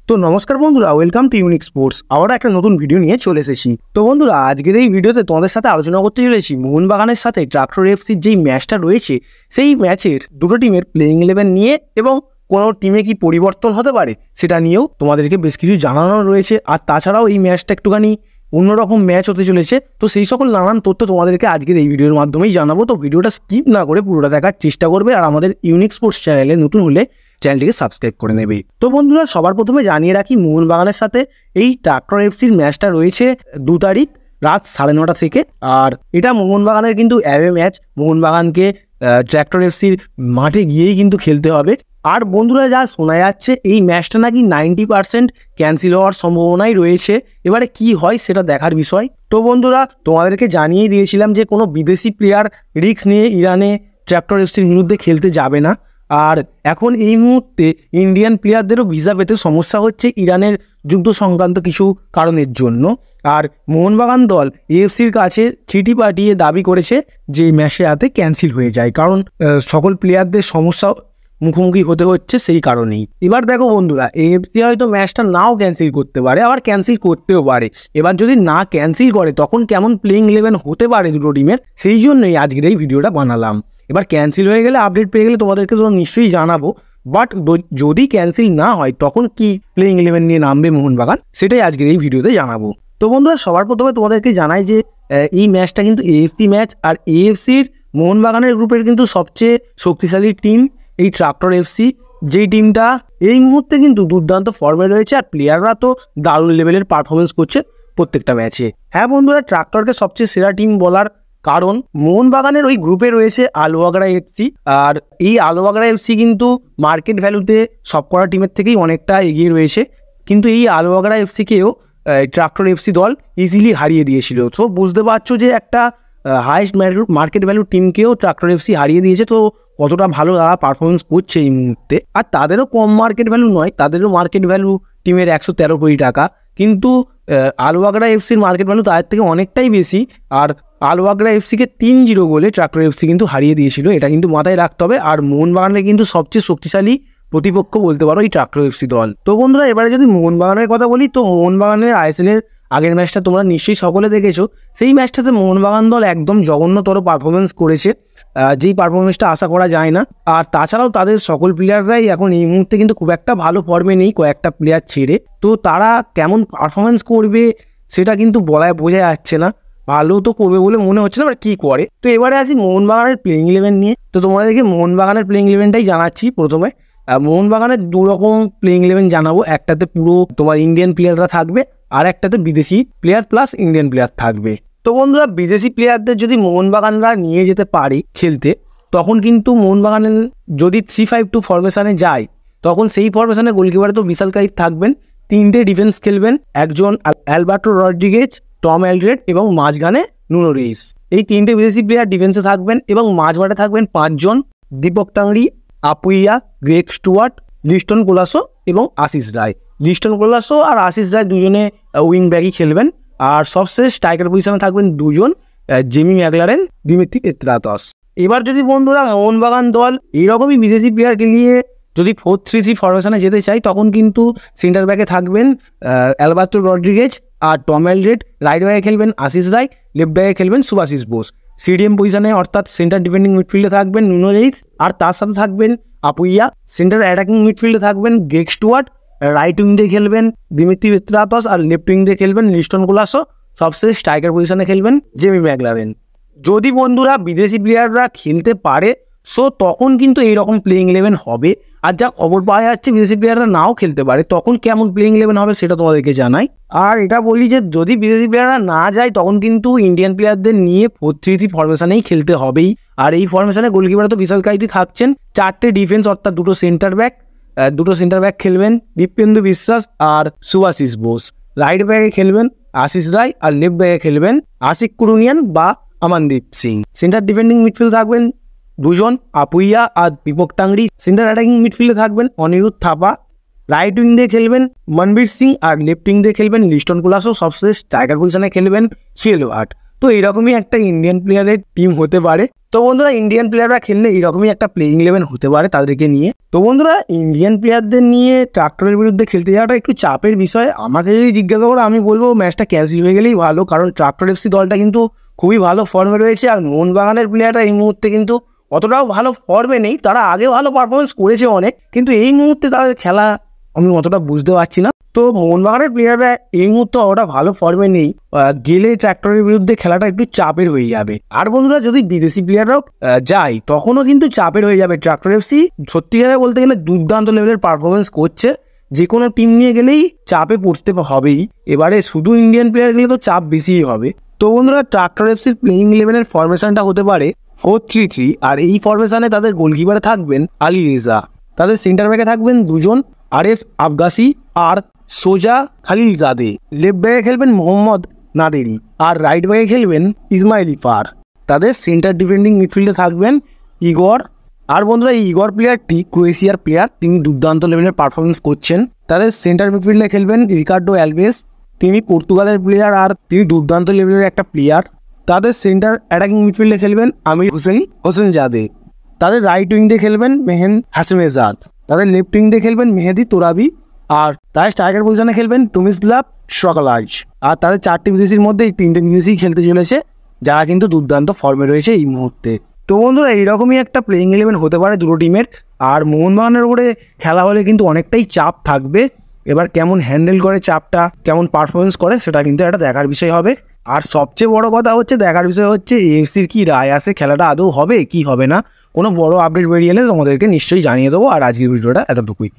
তো নমস্কার বন্ধুরা, ওয়েলকাম টু ইউনিক স্পোর্টস। আবার একটা নতুন ভিডিও নিয়ে চলে এসেছি। তো বন্ধুরা, আজকের এই ভিডিওতে তোমাদের সাথে আলোচনা করতে চলেছি মোহনবাগানের সাথে ট্রাক্টর এফসির যেই ম্যাচটা রয়েছে সেই ম্যাচের দুটো টিমের প্লেইং 11 নিয়ে এবং কোনো টিমে কি পরিবর্তন হতে পারে সেটা নিয়েও তোমাদেরকে বেশ কিছু জানানো রয়েছে। আর তাছাড়াও এই ম্যাচটা একটুখানি অন্যরকম ম্যাচ হতে চলেছে, তো সেই সকল নানান তথ্য তোমাদেরকে আজকের এই ভিডিওর মাধ্যমেই জানাবো। তো ভিডিওটা স্কিপ না করে পুরোটা দেখার চেষ্টা করবে, আর আমাদের ইউনিক স্পোর্টস চ্যানেলে নতুন হলে চ্যানেলটিকে সাবস্ক্রাইব করে নেবে। তো বন্ধুরা, সবার প্রথমে জানিয়ে রাখি মোহনবাগানের সাথে এই ট্রাক্টর এফসির ম্যাচটা রয়েছে 2 তারিখ রাত 9:30 থেকে। আর এটা মোহনবাগানের কিন্তু অ্যাওয়ে ম্যাচ। মোহনবাগানকে ট্রাক্টর এফসির মাঠে গিয়েই কিন্তু খেলতে হবে। আর বন্ধুরা, যা শোনা যাচ্ছে এই ম্যাচটা নাকি 90% ক্যান্সেল হওয়ার সম্ভাবনাই রয়েছে। এবারে কি হয় সেটা দেখার বিষয়। তো বন্ধুরা, তোমাদেরকে জানিয়ে দিয়েছিলাম যে কোনো বিদেশি প্লেয়ার রিস্ক নিয়ে ইরানে ট্রাক্টর এফসির বিরুদ্ধে খেলতে যাবে না। আর এখন এই মুহূর্তে ইন্ডিয়ান প্লেয়ারদেরও ভিসা পেতে সমস্যা হচ্ছে ইরানের যুদ্ধ সংক্রান্ত কিছু কারণের জন্য। আর মোহনবাগান দল এএফসির কাছে চিঠি পাঠিয়ে দাবি করেছে যে ম্যাচে হাতে ক্যান্সেল হয়ে যায়, কারণ সকল প্লেয়ারদের সমস্যা মুখোমুখি হতে হচ্ছে সেই কারণেই। এবার দেখো বন্ধুরা, এএফসি হয়তো ম্যাচটা নাও ক্যান্সেল করতে পারে, আবার ক্যান্সেল করতেও পারে। এবার যদি না ক্যান্সেল করে তখন কেমন প্লেইং 11 হতে পারে দুটো টিমের, সেই জন্যই আজকের এই ভিডিওটা বানালাম। এবার ক্যান্সেল হয়ে গেলে আপডেট পেয়ে গেলে তোমাদেরকে তো নিশ্চয়ই জানাবো, বাট যদি ক্যান্সেল না হয় তখন কি প্লেইং 11 নিয়ে নামবে মোহনবাগান, সেটাই আজকের এই ভিডিওতে জানাবো। তো বন্ধুরা, সবার প্রথমে তোমাদেরকে জানাই যে এই ম্যাচটা কিন্তু এএফসি ম্যাচ। আর এএফসির মোহনবাগানের গ্রুপের কিন্তু সবচেয়ে শক্তিশালী টিম এই ট্রাক্টর এফসি, যেই টিমটা এই মুহূর্তে কিন্তু দুর্দান্ত ফর্মে রয়েছে। আর প্লেয়াররা তো দারুণ লেভেলের পারফরমেন্স করছে প্রত্যেকটা ম্যাচে। হ্যাঁ বন্ধুরা, ট্রাক্টরকে সবচেয়ে সেরা টিম বলার কারণ মোহনবাগানের ওই গ্রুপে রয়েছে আলুয়াগড়া এফসি। আর এই আলুয়াগড়া এফসি কিন্তু মার্কেট ভ্যালুতে সবকটা টিমের থেকেই অনেকটা এগিয়ে রয়েছে, কিন্তু এই আলুয়াগড়া এফসিকেও ট্রাক্টর এফসি দল ইজিলি হারিয়ে দিয়েছিল। তো বুঝতে পারছো যে একটা হাইস্ট মার্কেট ভ্যালু টিমকেও ট্রাক্টর এফসি হারিয়ে দিয়েছে, তো কতটা ভালো তারা পারফরমেন্স করছে এই মুহূর্তে। আর তাদেরও কম মার্কেট ভ্যালু নয়, তাদেরও মার্কেট ভ্যালু টিমের 113 কোটি টাকা, কিন্তু আলুয়াগড়া এফসির মার্কেট ভ্যালু তাদের থেকে অনেকটাই বেশি। আর আলুয়াগড়া এফসিকে 3-0 গোলে ট্রাক্টর এফসি কিন্তু হারিয়ে দিয়েছিল, এটা কিন্তু মাথায় রাখতে হবে। আর মোহনবাগানের কিন্তু সবচেয়ে শক্তিশালী প্রতিপক্ষ বলতে পারো এই ট্রাক্টর এফসি দল। তো বন্ধুরা, এবারে যদি মোহনবাগানের কথা বলি, তো মোহনবাগানের আইএসএলের আগের ম্যাচটা তোমরা নিশ্চয়ই সকলে দেখেছো। সেই ম্যাচটাতে মোহনবাগান দল একদম জঘন্যতর পারফরমেন্স করেছে, যেই পারফরমেন্সটা আশা করা যায় না। আর তাছাড়াও তাদের সকল প্লেয়াররাই এখন এই মুহূর্তে কিন্তু খুব একটা ভালো ফর্মে নেই, কয়েকটা প্লেয়ার ছেড়ে। তো তারা কেমন পারফরমেন্স করবে সেটা কিন্তু বোঝা যাচ্ছে না। ভালো তো করবে বলে মনে হচ্ছে না, এবার কী করে। তো এবারে আসি মোহনবাগানের প্লেইং 11 নিয়ে। তো তোমাদেরকে মোহনবাগানের প্লেইং 11টাই জানাচ্ছি। প্রথমে মোহনবাগানের 2 রকম প্লেইং 11 জানাবো। একটাতে পুরো তোমার ইন্ডিয়ান প্লেয়াররা থাকবে, আর একটাতে বিদেশি প্লেয়ার প্লাস ইন্ডিয়ান প্লেয়ার থাকবে। তো বন্ধুরা, বিদেশি প্লেয়ারদের যদি মোহনবাগানরা নিয়ে যেতে পারে খেলতে, তখন কিন্তু মোহনবাগানের যদি 3-5-2 ফরমেশনে যায়, তখন সেই ফরমেশনে গোলকিপারে তো বিশাল কাইত থাকবেন, 3টে ডিফেন্স খেলবেন, একজন অ্যালবার্টো রড্রিগেজ, টম অ্যালড্রেড এবং মাঝখানে নুনো রেইস। এই 3টে বিদেশি প্লেয়ার ডিফেন্সে থাকবেন এবং মাঝমাঠে থাকবেন 5 জন: দীপক তাংড়ি, আপুইয়া, গ্রেগ স্টুয়ার্ট, লিস্টন কোলাসো এবং আশিস রায়। লিস্টন কোলাসো আর আশিস রায় দুজনে উইং ব্যাকই খেলবেন। আর সবশেষ স্ট্রাইকার পজিশনে থাকবেন 2 জন: জেমি ম্যাকলারেন, দিমিত্রি পেত্রাতস। এবার যদি বন্ধুরা মোহনবাগান দল এইরকমই বিদেশি প্লেয়ারকে নিয়ে যদি 4-3-3 ফরমেশনে যেতে চাই, তখন কিন্তু সেন্টার ব্যাকে থাকবেন অ্যালবার্টো রড্রিগেজ আর টম অ্যালড্রেড, রাইট ব্যাকে খেলবেন আশিস রায়, লেফট ব্যাকে খেলবেন সুভাশিস বোস। সিডিএম পজিশনে অর্থাৎ সেন্টার ডিফেন্ডিং মিডফিল্ডে থাকবেন নুনো রেইস, আর তার সাথে থাকবেন আপুইয়া। সেন্টার অ্যাটাকিং মিডফিল্ডে থাকবেন গ্রেগ স্টুয়ার্ট, রাইট উইং দিয়ে খেলবেন দিমিত্রি পেত্রাতস, আর লেফট উইং দিয়ে খেলবেন লিস্টন কোলাসো। সবশেষ স্ট্রাইকার পজিশনে খেলবেন জেমি ম্যাকলারেন। যদি বন্ধুরা বিদেশি প্লেয়াররা খেলতে পারে, সো তখন কিন্তু এইরকম প্লেইং 11 হবে। আর যা খবর পাওয়া যাচ্ছে বিদেশি প্লেয়াররা নাও খেলতে পারে, তখন কেমন প্লেইং 11 হবে সেটা তোমাদেরকে জানাই। আর এটা বলি যে যদি বিদেশি প্লেয়াররা না যায়, তখন কিন্তু ইন্ডিয়ান প্লেয়ারদের নিয়ে 4-3-3 ফরমেশনেই খেলতে হবেই। আর এই ফরমেশনে গোলকিপারে তো বিশাল কাইতি থাকছেন, 4টে ডিফেন্স অর্থাৎ 2টো সেন্টার ব্যাক খেলবেন দীপেন্দু বিশ্বাস আর সুভাশিস বোস। রাইট ব্যাকে খেলবেন আশিস রায়, আর লেফট ব্যাকে খেলবেন আশিক কুরুনিয়ান বা Amandeep Singh. Centre defending midfield থাকবেন 2 জন: আপুইয়া আর দীপক তাংড়ি। সেন্টার অ্যাটাকিং মিডফিল্ডে থাকবেন অনিরুদ্ধ থাপা, রাইট উইং দিয়ে খেলবেন মনবীর সিং, আর লেফট উইং দিয়ে খেলবেন লিস্টন কোলাসো। সবশেষ স্ট্রাইকার পজিশনে খেলবেন সিএলওয়ার্ট। তো এরকমই একটা ইন্ডিয়ান প্লেয়ারের টিম হতে পারে। তো বন্ধুরা ইন্ডিয়ান প্লেয়াররা খেললে এরকমই একটা প্লেইং 11 হতে পারে তাদেরকে নিয়ে। তো বন্ধুরা ইন্ডিয়ান প্লেয়ারদের নিয়ে ট্রাক্টরের বিরুদ্ধে খেলতে যাওয়াটা একটু চাপের বিষয়। আমাকে যদি জিজ্ঞাসা করো আমি বলবো ম্যাচটা ক্যান্সেল হয়ে গেলেই ভালো, কারণ ট্রাক্টর এফসি দলটা কিন্তু খুবই ভালো ফর্মে রয়েছে। আর মোহনবাগানের প্লেয়াররা এই মুহূর্তে কিন্তু অতটাও ভালো ফর্মে নেই। তারা আগে ভালো পারফরমেন্স করেছে অনেক, কিন্তু এই মুহূর্তে তাদের খেলা আমি অতটা বুঝতে পারছি না। তো মোহনবাগানের প্লেয়াররা এই মুহূর্তে অতটা ভালো ফর্মে নেই, গেলে ট্র্যাক্টরের বিরুদ্ধে খেলাটা একটু চাপের হয়ে যাবে। আর বন্ধুরা যদি বিদেশি প্লেয়াররাও যায় তখনও কিন্তু চাপের হয়ে যাবে। ট্র্যাক্টর এফসি সত্যিকারে বলতে গেলে দুর্দান্ত লেভেলের পারফরমেন্স করছে, যে কোনো টিম নিয়ে গেলেই চাপে পড়তে হবেই। এবারে শুধু ইন্ডিয়ান প্লেয়ার গেলে তো চাপ বেশিই হবে। তো বন্ধুরা ট্র্যাক্টর এফসির প্লেইং 11-এর ফরমেশনটা হতে পারে 4-3-3, আর এই ফরমেশনে তাদের গোলকিপারে থাকবেন আলী রেজা, তাদের সেন্টার ব্যাকে থাকবেন দুজন আরেফ আবগাসি আর সোজা খালিলজাদে, লেফট ব্যাকে খেলবেন মোহাম্মদ নাদেরি, আর রাইট ব্যাকে খেলবেন ইসমাইল ইফার। তাদের সেন্টার ডিফেন্ডিং মিডফিল্ডে থাকবেন ইগর। আর বন্ধুরা এই ইগর প্লেয়ারটি ক্রোয়েশিয়ার প্লেয়ার, তিনি দুর্দান্ত লেভেলের পারফরমেন্স করছেন। তাদের সেন্টার মিডফিল্ডে খেলবেন রিকার্ডো অ্যালভেস, তিনি পর্তুগালের প্লেয়ার আর তিনি দুর্দান্ত লেভেলের একটা প্লেয়ার। তাদের সেন্টার অ্যাটাকিং মিডফিল্ডে খেলবেন আমির হোসেন জাদে। তাদের রাইট উইং দিয়ে খেলবেন মেহেন হাসেমেজাদ। তাদের লেফট উইং দিয়ে খেলবেন মেহেদি তোরাবি। আর তাদের স্ট্রাইকার পজিশনে খেলবেন টুমিসলাভ সকালাজ। আর তাদের 4টি বিদেশির মধ্যে এই 3টে বিদেশি খেলতে চলেছে, যারা কিন্তু দুর্দান্ত ফর্মে রয়েছে এই মুহূর্তে। তো বন্ধুরা এইরকমই একটা প্লেইং 11 হতে পারে দুটো টিমের। আর মোহনবাগানের উপরে খেলা হলে কিন্তু অনেকটাই চাপ থাকবে। এবার কেমন হ্যান্ডেল করে চাপটা, কেমন পারফরমেন্স করে, সেটা কিন্তু একটা দেখার বিষয় হবে। আর সবচেয়ে বড় কথা হচ্ছে দেখার বিষয় হচ্ছে এএফসির কি রায় আসে, খেলাটা আদৌ হবে কি হবে না। কোনো বড় আপডেট বেরিয়ে এলে তোমাদেরকে নিশ্চয়ই জানিয়ে দেবো। আর আজকের ভিডিওটা এতটুকুই।